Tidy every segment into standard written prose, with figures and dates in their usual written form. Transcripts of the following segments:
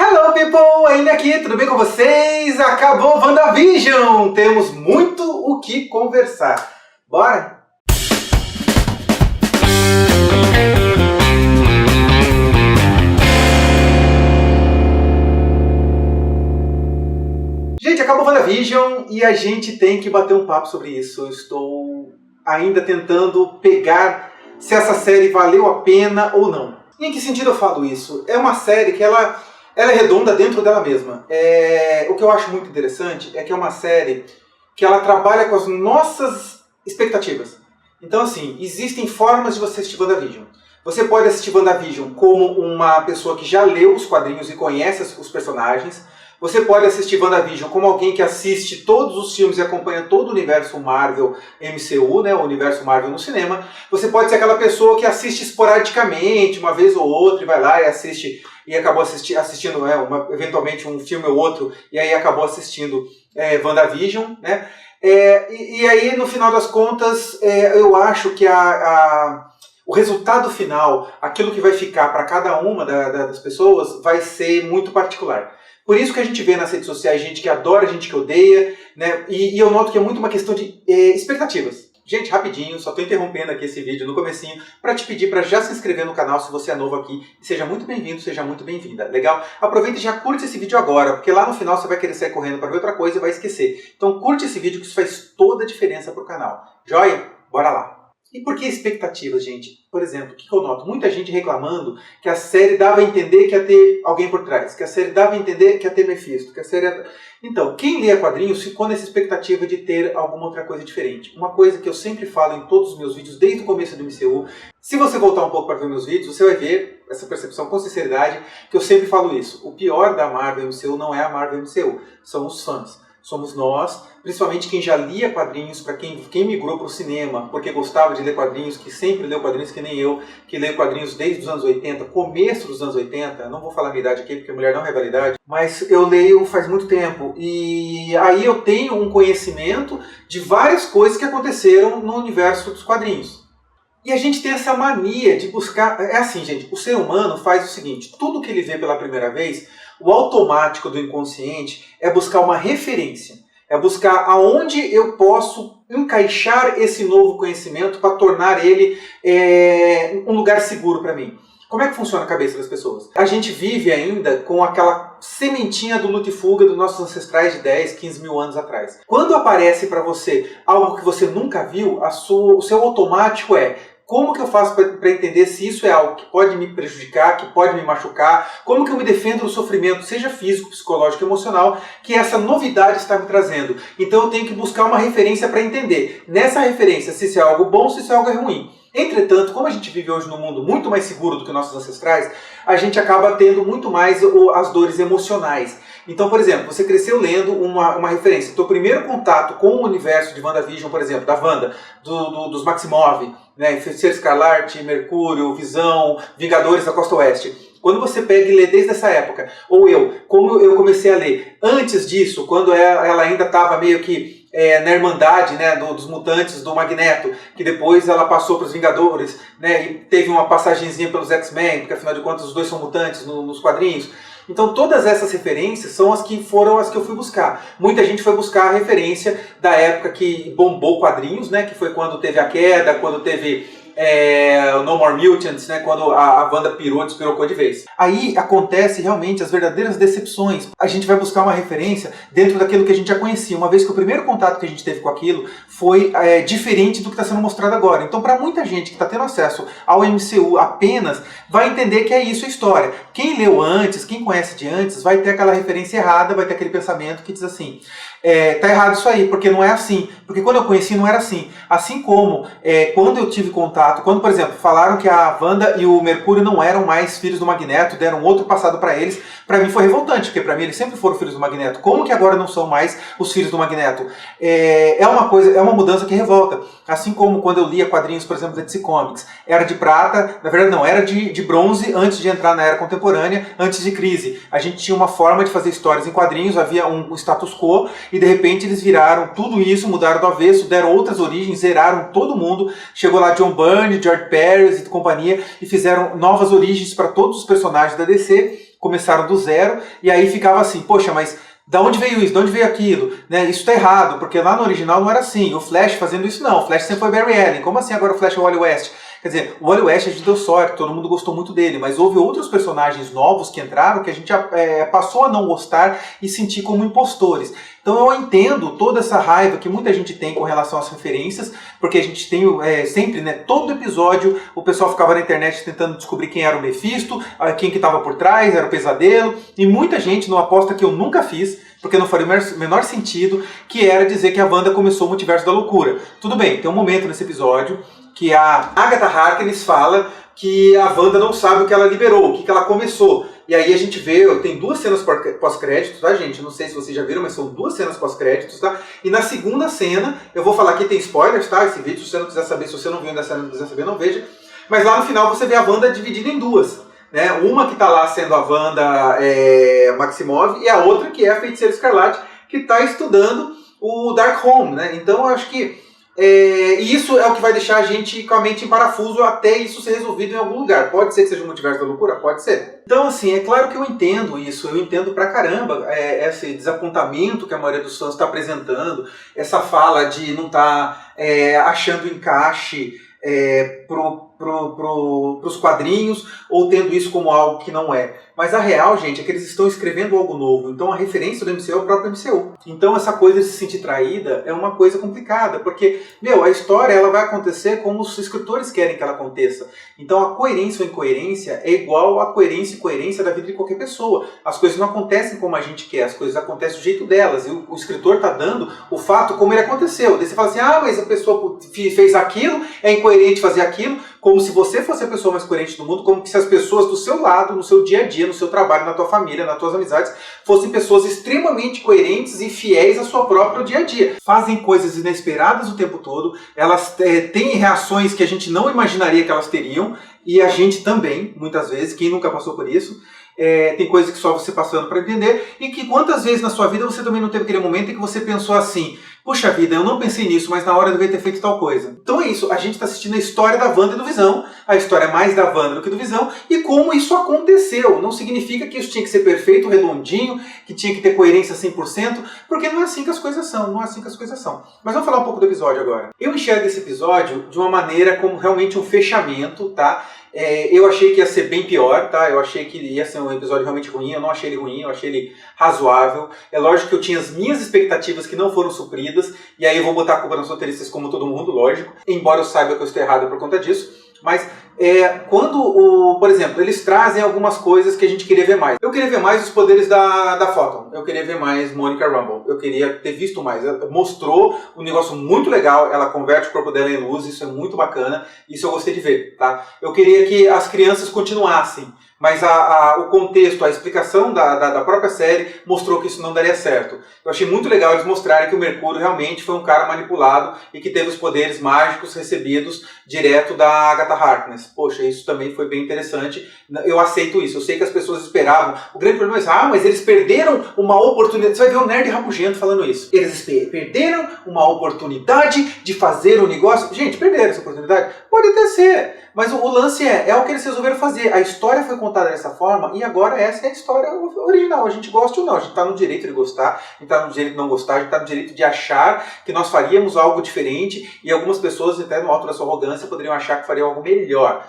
Hello people, ainda aqui, tudo bem com vocês? Acabou WandaVision! Temos muito o que conversar. Bora? Gente, acabou WandaVision e a gente tem que bater um papo sobre isso. Eu estou ainda tentando pegar se essa série valeu a pena ou não. E em que sentido eu falo isso? É uma série que ela é redonda dentro dela mesma. O que eu acho muito interessante é que é uma série que ela trabalha com as nossas expectativas. Então, assim, existem formas de você assistir WandaVision. Você pode assistir WandaVision como uma pessoa que já leu os quadrinhos e conhece os personagens. Você pode assistir WandaVision como alguém que assiste todos os filmes e acompanha todo o universo Marvel MCU, né, o universo Marvel no cinema. Você pode ser aquela pessoa que assiste esporadicamente, uma vez ou outra, e vai lá e assiste, e acabou assistindo eventualmente um filme ou outro, e aí acabou assistindo WandaVision, né? E aí, no final das contas, eu acho que o resultado final, aquilo que vai ficar para cada uma das pessoas, vai ser muito particular. Por isso que a gente vê nas redes sociais gente que adora, gente que odeia, né? E eu noto que é muito uma questão de expectativas. Gente, rapidinho, só estou interrompendo aqui esse vídeo no comecinho para te pedir para já se inscrever no canal se você é novo aqui. E seja muito bem-vindo, seja muito bem-vinda. Legal? Aproveita e já curte esse vídeo agora, porque lá no final você vai querer sair correndo para ver outra coisa e vai esquecer. Então curte esse vídeo que isso faz toda a diferença para o canal. Joia? Bora lá! E por que expectativas, gente? Por exemplo, o que eu noto? Muita gente reclamando que a série dava a entender que ia ter alguém por trás, que a série dava a entender que ia ter Mephisto, que a série... Então, quem lê quadrinhos ficou nessa expectativa de ter alguma outra coisa diferente. Uma coisa que eu sempre falo em todos os meus vídeos, desde o começo do MCU. Se você voltar um pouco para ver meus vídeos, você vai ver essa percepção com sinceridade, que eu sempre falo isso. O pior da Marvel MCU não é a Marvel MCU, são os fãs. Somos nós, principalmente quem já lia quadrinhos, para quem migrou para o cinema, porque gostava de ler quadrinhos, que sempre leu quadrinhos, que nem eu, que leio quadrinhos desde os anos 80, começo dos anos 80, não vou falar a minha idade aqui, porque mulher não é rivalidade, mas eu leio faz muito tempo, e aí eu tenho um conhecimento de várias coisas que aconteceram no universo dos quadrinhos. E a gente tem essa mania de buscar... É assim, gente, o ser humano faz o seguinte, tudo que ele vê pela primeira vez, o automático do inconsciente é buscar uma referência, é buscar aonde eu posso encaixar esse novo conhecimento para tornar ele um lugar seguro para mim. Como é que funciona a cabeça das pessoas? A gente vive ainda com aquela sementinha do luta e fuga dos nossos ancestrais de 10, 15 mil anos atrás. Quando aparece para você algo que você nunca viu, o seu automático é: como que eu faço para entender se isso é algo que pode me prejudicar, que pode me machucar? Como que eu me defendo do sofrimento, seja físico, psicológico, emocional, que essa novidade está me trazendo? Então eu tenho que buscar uma referência para entender. Nessa referência, se isso é algo bom, se isso é algo ruim. Entretanto, como a gente vive hoje num mundo muito mais seguro do que nossos ancestrais, a gente acaba tendo muito mais as dores emocionais. Então, por exemplo, você cresceu lendo uma referência. Teu primeiro contato com o universo de WandaVision, por exemplo, da Wanda, dos Maximov, né, Feiticeiro Escarlate, Mercúrio, Visão, Vingadores da Costa Oeste. Quando você pega e lê desde essa época, ou como eu comecei a ler antes disso, quando ela ainda estava meio que na Irmandade, né, dos mutantes do Magneto, que depois ela passou para os Vingadores, né, e teve uma passagenzinha pelos X-Men, porque afinal de contas os dois são mutantes nos quadrinhos. Então todas essas referências são as que foram as que eu fui buscar. Muita gente foi buscar a referência da época que bombou quadrinhos, né, que foi quando teve a queda, quando teve No More Mutants, né, quando a Wanda despirocou de vez. Aí acontece realmente as verdadeiras decepções. A gente vai buscar uma referência dentro daquilo que a gente já conhecia, uma vez que o primeiro contato que a gente teve com aquilo foi diferente do que está sendo mostrado agora. Então, para muita gente que está tendo acesso ao MCU apenas, vai entender que é isso a história. Quem leu antes, quem conhece de antes, vai ter aquela referência errada, vai ter aquele pensamento que diz assim: tá errado isso aí, porque não é assim. Porque quando eu conheci não era assim. Assim como quando eu tive contato, quando, por exemplo, falaram que a Wanda e o Mercúrio não eram mais filhos do Magneto, deram outro passado para eles, para mim foi revoltante, porque para mim eles sempre foram filhos do Magneto. Como que agora não são mais os filhos do Magneto? É uma mudança que revolta. Assim como quando eu lia quadrinhos, por exemplo, da DC Comics, era de prata, na verdade não, era de bronze antes de entrar na era contemporânea, antes de crise. A gente tinha uma forma de fazer histórias em quadrinhos, havia um status quo, e de repente eles viraram tudo isso, mudaram do avesso, deram outras origens, zeraram todo mundo. Chegou lá John Byrne, George Pérez e companhia, e fizeram novas origens para todos os personagens da DC. começaram do zero, e aí ficava assim, poxa, mas da onde veio isso? De onde veio aquilo? Né? Isso tá errado, porque lá no original não era assim. O Flash fazendo isso não. O Flash sempre foi Barry Allen. Como assim agora o Flash é o Wally West? Quer dizer, o Wally West a gente deu sorte, todo mundo gostou muito dele, mas houve outros personagens novos que entraram que a gente passou a não gostar e sentir como impostores. Então eu entendo toda essa raiva que muita gente tem com relação às referências, porque a gente tem sempre, né, todo episódio o pessoal ficava na internet tentando descobrir quem era o Mephisto, quem que estava por trás, era o Pesadelo, e muita gente, numa aposta que eu nunca fiz, porque não faria o menor sentido, que era dizer que a Wanda começou o Multiverso da Loucura. Tudo bem, tem um momento nesse episódio que a Agatha Harkness fala que a Wanda não sabe o que ela liberou, o que ela começou. E aí a gente vê, tem 2 cenas pós-créditos, tá, gente? Não sei se vocês já viram, mas são 2 cenas pós-créditos, tá? E na segunda cena, eu vou falar aqui, tem spoilers, tá? Esse vídeo, se você não quiser saber, se você não viu ainda cena, não quiser saber, não veja. Mas lá no final você vê a Wanda dividida em 2. Né? Uma que tá lá sendo a Wanda Maximoff, e a outra que é a Feiticeira Escarlate, que está estudando o Darkhold, né? Então eu acho que isso é o que vai deixar a gente com a mente em parafuso até isso ser resolvido em algum lugar. Pode ser que seja o Multiverso da Loucura? Pode ser. Então, assim, é claro que eu entendo isso, eu entendo pra caramba esse desapontamento que a maioria dos fãs está apresentando, essa fala de não estar achando encaixe pros quadrinhos, ou tendo isso como algo que não é. Mas a real, gente, é que eles estão escrevendo algo novo. Então a referência do MCU é o próprio MCU. Então essa coisa de se sentir traída é uma coisa complicada, porque, a história ela vai acontecer como os escritores querem que ela aconteça. Então a coerência ou incoerência é igual a coerência e incoerência da vida de qualquer pessoa. As coisas não acontecem como a gente quer, as coisas acontecem do jeito delas. E o escritor está dando o fato como ele aconteceu. Daí você fala assim, mas a pessoa fez aquilo, é incoerente fazer aquilo, como se você fosse a pessoa mais coerente do mundo, como se as pessoas do seu lado, no seu dia a dia, no seu trabalho, na tua família, nas tuas amizades, fossem pessoas extremamente coerentes e fiéis ao seu próprio dia a dia. Fazem coisas inesperadas o tempo todo, elas têm reações que a gente não imaginaria que elas teriam, e a gente também, muitas vezes, quem nunca passou por isso, tem coisas que só você passando para entender, e que quantas vezes na sua vida você também não teve aquele momento em que você pensou assim, puxa vida, eu não pensei nisso, mas na hora eu devia ter feito tal coisa. Então é isso, a gente está assistindo a história da Wanda e do Visão, a história é mais da Wanda do que do Visão, e como isso aconteceu. Não significa que isso tinha que ser perfeito, redondinho, que tinha que ter coerência 100%, porque não é assim que as coisas são, não é assim que as coisas são. Mas vamos falar um pouco do episódio agora. Eu enxergo esse episódio de uma maneira como realmente um fechamento, tá? Eu achei que ia ser bem pior, tá? Eu achei que ia ser um episódio realmente ruim, eu não achei ele ruim, eu achei ele razoável. É lógico que eu tinha as minhas expectativas que não foram supridas, e aí eu vou botar a culpa nos roteiristas como todo mundo, lógico, embora eu saiba que eu estou errado por conta disso. Mas quando, por exemplo, eles trazem algumas coisas que a gente queria ver mais. Eu queria ver mais os poderes da Photon. Eu queria ver mais Monica Rambeau. Eu queria ter visto mais. Ela mostrou um negócio muito legal. Ela converte o corpo dela em luz. Isso é muito bacana. Isso eu gostei de ver. Tá? Eu queria que as crianças continuassem. Mas o contexto, a explicação da própria série mostrou que isso não daria certo. Eu achei muito legal eles mostrarem que o Mercúrio realmente foi um cara manipulado e que teve os poderes mágicos recebidos direto da Agatha Harkness. Poxa, isso também foi bem interessante. Eu aceito isso. Eu sei que as pessoas esperavam. O grande problema é mas eles perderam uma oportunidade. Você vai ver o nerd rabugento falando isso. Eles perderam uma oportunidade de fazer um negócio. Gente, perderam essa oportunidade? Pode até ser. Mas o lance é o que eles resolveram fazer. A história foi contada dessa forma e agora essa é a história original. A gente gosta ou não. A gente está no direito de gostar, a gente está no direito de não gostar, a gente está no direito de achar que nós faríamos algo diferente e algumas pessoas, até no alto da sua arrogância, poderiam achar que fariam algo melhor.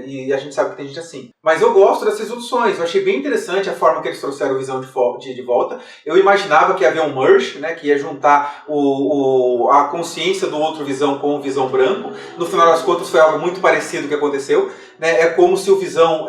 E a gente sabe que tem gente assim. Mas eu gosto dessas resoluções. Eu achei bem interessante a forma que eles trouxeram o Visão de volta. Eu imaginava que ia haver um merge, né, que ia juntar a consciência do outro Visão com o Visão branco. No final das contas foi algo muito parecido que aconteceu. Né? É como se o Visão,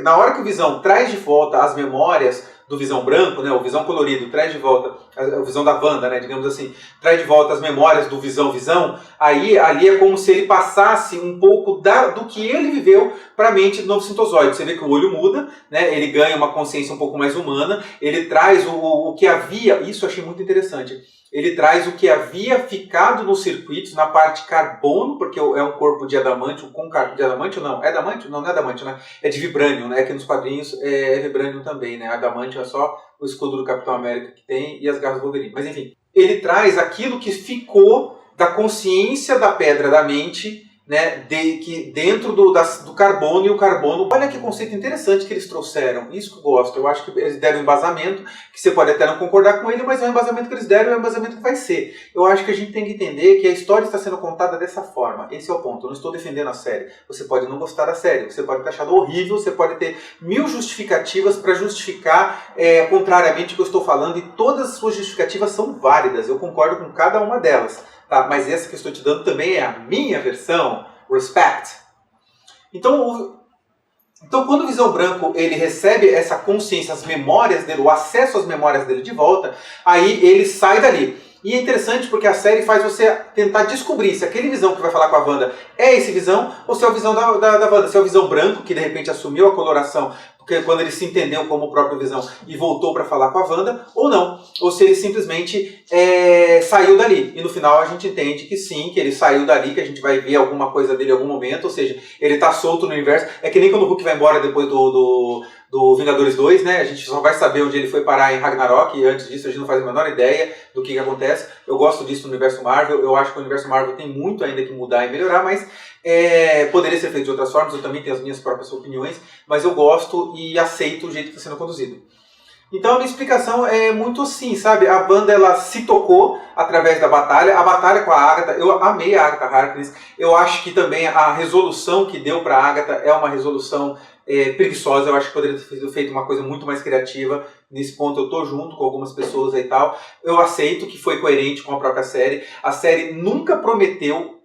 na hora que o Visão traz de volta as memórias do Visão branco, né, o Visão colorido, traz de volta a visão da Wanda, né, digamos assim, traz de volta as memórias do Visão, aí ali é como se ele passasse um pouco do que ele viveu para a mente do novo sintozoide. Você vê que o olho muda, né, ele ganha uma consciência um pouco mais humana, ele traz o que havia, isso eu achei muito interessante, ele traz o que havia ficado nos circuitos, na parte carbono, porque é um corpo de adamantio com carbo de adamantio, não. É adamantio? Não, não é adamantio, né? É de vibranium, né? Que nos quadrinhos é vibranium também, né? Adamantio é só o escudo do Capitão América que tem e as garras do Wolverine. Mas enfim, ele traz aquilo que ficou da consciência da pedra da mente né, que dentro do carbono, e o carbono, olha que conceito interessante que eles trouxeram, isso que eu gosto. Eu acho que eles deram um embasamento, que você pode até não concordar com ele, mas é um embasamento que eles deram, é um embasamento que vai ser. Eu acho que a gente tem que entender que a história está sendo contada dessa forma, esse é o ponto. Eu não estou defendendo a série, você pode não gostar da série, você pode ter achado horrível, você pode ter 1000 justificativas para justificar contrariamente o que eu estou falando, e todas as suas justificativas são válidas, eu concordo com cada uma delas. Tá, mas essa que eu estou te dando também é a minha versão, respect. Então quando o Visão Branco ele recebe essa consciência, as memórias dele, o acesso às memórias dele de volta, aí ele sai dali. E é interessante porque a série faz você tentar descobrir se aquele Visão que vai falar com a Wanda é esse Visão, ou se é o Visão da Wanda, se é o Visão Branco, que de repente assumiu a coloração, porque quando ele se entendeu como o próprio Visão e voltou para falar com a Wanda, ou não. Ou se ele simplesmente saiu dali. E no final a gente entende que sim, que ele saiu dali, que a gente vai ver alguma coisa dele em algum momento, ou seja, ele está solto no universo. É que nem quando o Hulk vai embora depois do Vingadores 2, né? A gente só vai saber onde ele foi parar em Ragnarok, e antes disso a gente não faz a menor ideia do que acontece. Eu gosto disso no universo Marvel, eu acho que o universo Marvel tem muito ainda que mudar e melhorar, mas poderia ser feito de outras formas, eu também tenho as minhas próprias opiniões, mas eu gosto e aceito o jeito que está sendo conduzido. Então a minha explicação é muito assim, sabe? A Wanda ela se tocou através da batalha, a batalha com a Agatha, eu amei a Agatha Harkness, eu acho que também a resolução que deu para a Agatha é uma resolução preguiçosa, eu acho que poderia ter feito uma coisa muito mais criativa. Nesse ponto eu tô junto com algumas pessoas e tal, eu aceito que foi coerente com a própria série. A série nunca prometeu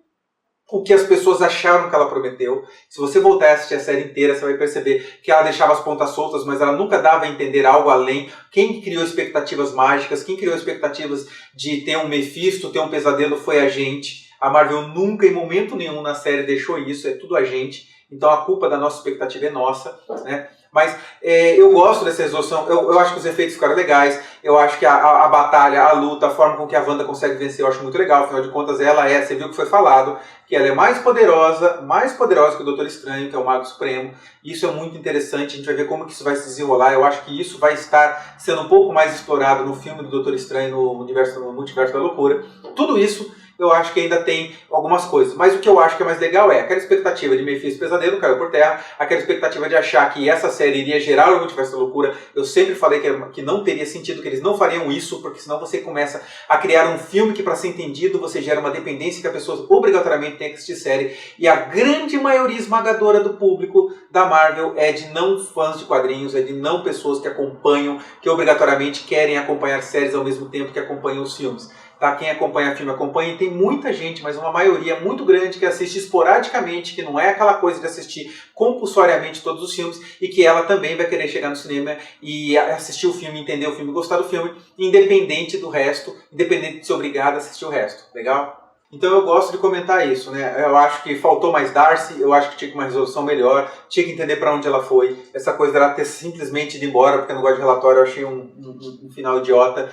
o que as pessoas acharam que ela prometeu. Se você voltar a assistir a série inteira, você vai perceber que ela deixava as pontas soltas, mas ela nunca dava a entender algo além. Quem criou expectativas mágicas, quem criou expectativas de ter um Mephisto, ter um pesadelo, foi a gente. A Marvel nunca, em momento nenhum na série, deixou isso, é tudo a gente. Então a culpa da nossa expectativa é nossa, né? Mas eu gosto dessa resolução, eu acho que os efeitos ficaram legais, eu acho que a batalha, a luta, a forma com que a Wanda consegue vencer, eu acho muito legal. Afinal de contas, você viu que foi falado, que ela é mais poderosa que o Doutor Estranho, que é o Mago Supremo. Isso é muito interessante, a gente vai ver como que isso vai se desenrolar. Eu acho que isso vai estar sendo um pouco mais explorado no filme do Doutor Estranho, no Multiverso da Loucura. Tudo isso eu acho que ainda tem algumas coisas. Mas o que eu acho que é mais legal é aquela expectativa de Mephisto Pesadelo caiu por terra, aquela expectativa de achar que essa série iria gerar o Multiverso da Loucura. Eu sempre falei que não teria sentido, que eles não fariam isso, porque senão você começa a criar um filme que, para ser entendido, você gera uma dependência que as pessoas obrigatoriamente têm que assistir série. E a grande maioria esmagadora do público da Marvel é de não fãs de quadrinhos, é de não pessoas que acompanham, que obrigatoriamente querem acompanhar séries ao mesmo tempo que acompanham os filmes. Tá? Quem acompanha filme acompanha, e tem muita gente, mas uma maioria muito grande que assiste esporadicamente, que não é aquela coisa de assistir compulsoriamente todos os filmes, e que ela também vai querer chegar no cinema e assistir o filme, entender o filme, gostar do filme, independente do resto, independente de ser obrigado a assistir o resto. Legal? Então eu gosto de comentar isso, né? Eu acho que faltou mais Darcy, eu acho que tinha uma resolução melhor, tinha que entender para onde ela foi. Essa coisa dela ter simplesmente ido embora, porque eu não gosto de relatório, eu achei um final idiota.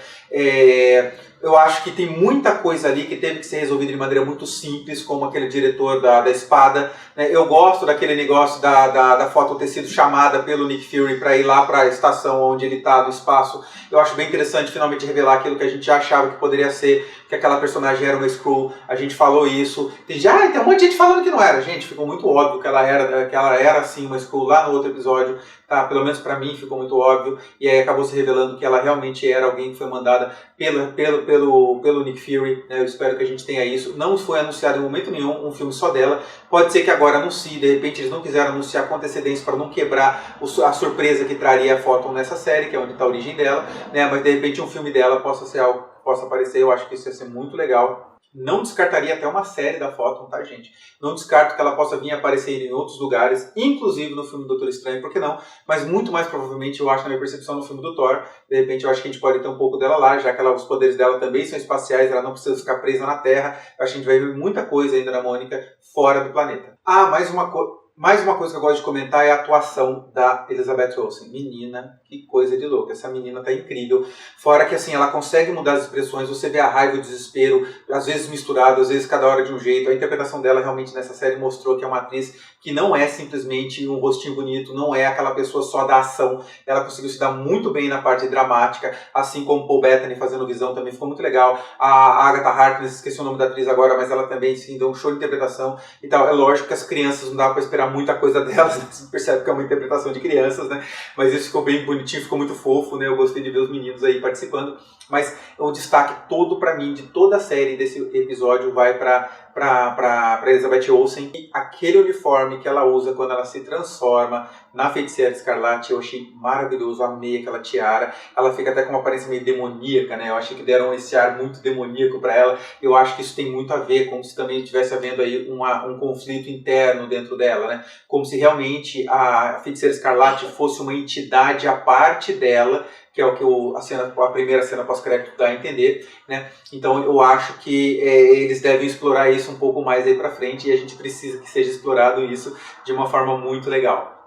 Eu acho que tem muita coisa ali que teve que ser resolvida de maneira muito simples, como aquele diretor da espada. Né? Eu gosto daquele negócio da foto ter sido chamada pelo Nick Fury para ir lá para a estação onde ele está no espaço. Eu acho bem interessante finalmente revelar aquilo que a gente já achava que poderia ser, que aquela personagem era uma Skrull. A gente falou isso. Tem um monte de gente falando que não era. Gente, ficou muito óbvio que ela era assim uma Skrull lá no outro episódio. Tá? Pelo menos pra mim ficou muito óbvio. E aí acabou se revelando que ela realmente era alguém que foi mandada pelo Nick Fury. Né? Eu espero que a gente tenha isso. Não foi anunciado em momento nenhum um filme só dela. Pode ser que agora anuncie. De repente eles não quiseram anunciar com antecedência para não quebrar a surpresa que traria a Photon nessa série, que é onde está a origem dela. Né? Mas de repente um filme dela possa ser algo que possa aparecer. Eu acho que isso ia ser muito legal. Não descartaria até uma série da Photon, tá, gente? Não descarto que ela possa vir aparecer em outros lugares, inclusive no filme do Doutor Estranho, por que não? Mas muito mais provavelmente, eu acho, na minha percepção, no filme do Thor. De repente, eu acho que a gente pode ter um pouco dela lá, já que os poderes dela também são espaciais, ela não precisa ficar presa na Terra. Eu acho que a gente vai ver muita coisa ainda na Mônica fora do planeta. Ah, mais uma coisa. Mais uma coisa que eu gosto de comentar é a atuação da Elizabeth Olsen. Menina, que coisa de louca. Essa menina tá incrível. Fora que, assim, ela consegue mudar as expressões. Você vê a raiva e o desespero, às vezes misturado, às vezes cada hora de um jeito. A interpretação dela realmente nessa série mostrou que é uma atriz que não é simplesmente um rostinho bonito, não é aquela pessoa só da ação. Ela conseguiu se dar muito bem na parte dramática, assim como Paul Bettany fazendo Visão também ficou muito legal. A Agatha Harkness, esqueci o nome da atriz agora, mas ela também, sim, deu um show de interpretação e tal. É lógico que as crianças não dá para esperar muita coisa delas, né? Você percebe que é uma interpretação de crianças, né? Mas isso ficou bem bonitinho, ficou muito fofo, né? Eu gostei de ver os meninos aí participando. Mas o destaque todo para mim de toda a série desse episódio vai para Elizabeth Olsen. E aquele uniforme que ela usa quando ela se transforma na Feiticeira Escarlate, eu achei maravilhoso, amei aquela tiara. Ela fica até com uma aparência meio demoníaca, né? Eu achei que deram esse ar muito demoníaco para ela. Eu acho que isso tem muito a ver, como se também estivesse havendo aí um conflito interno dentro dela, né? Como se realmente a Feiticeira Escarlate fosse uma entidade à parte dela, que é o que a primeira cena pós-crédito dá a entender, né? Então eu acho que eles devem explorar isso um pouco mais aí pra frente e a gente precisa que seja explorado isso de uma forma muito legal.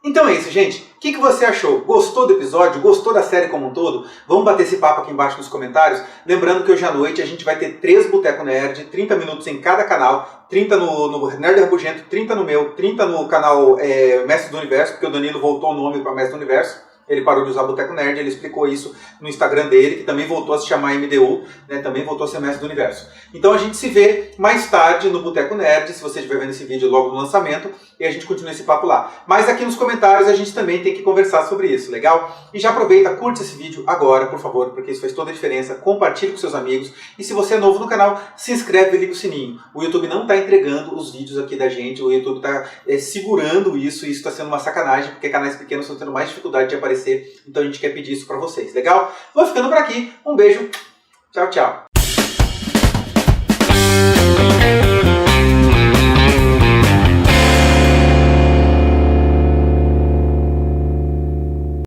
Então é isso, gente. O que você achou? Gostou do episódio? Gostou da série como um todo? Vamos bater esse papo aqui embaixo nos comentários. Lembrando que hoje à noite a gente vai ter 3 Boteco Nerd, 30 minutos em cada canal, 30 no Nerd Rabugento, 30 no meu, 30 no canal Mestre do Universo, porque o Danilo voltou o nome para Mestre do Universo. Ele parou de usar Boteco Nerd, ele explicou isso no Instagram dele, que também voltou a se chamar MDU, né, também voltou a ser Mestre do Universo. Então a gente se vê mais tarde no Boteco Nerd, se você estiver vendo esse vídeo logo no lançamento, e a gente continua esse papo lá. Mas aqui nos comentários a gente também tem que conversar sobre isso, legal? E já aproveita, curte esse vídeo agora, por favor, porque isso faz toda a diferença. Compartilhe com seus amigos. E se você é novo no canal, se inscreve e liga o sininho. O YouTube não está entregando os vídeos aqui da gente, o YouTube está segurando isso, e isso está sendo uma sacanagem, porque canais pequenos estão tendo mais dificuldade de aparecer. Então a gente quer pedir isso para vocês, legal? Vou ficando por aqui. Um beijo. Tchau, tchau.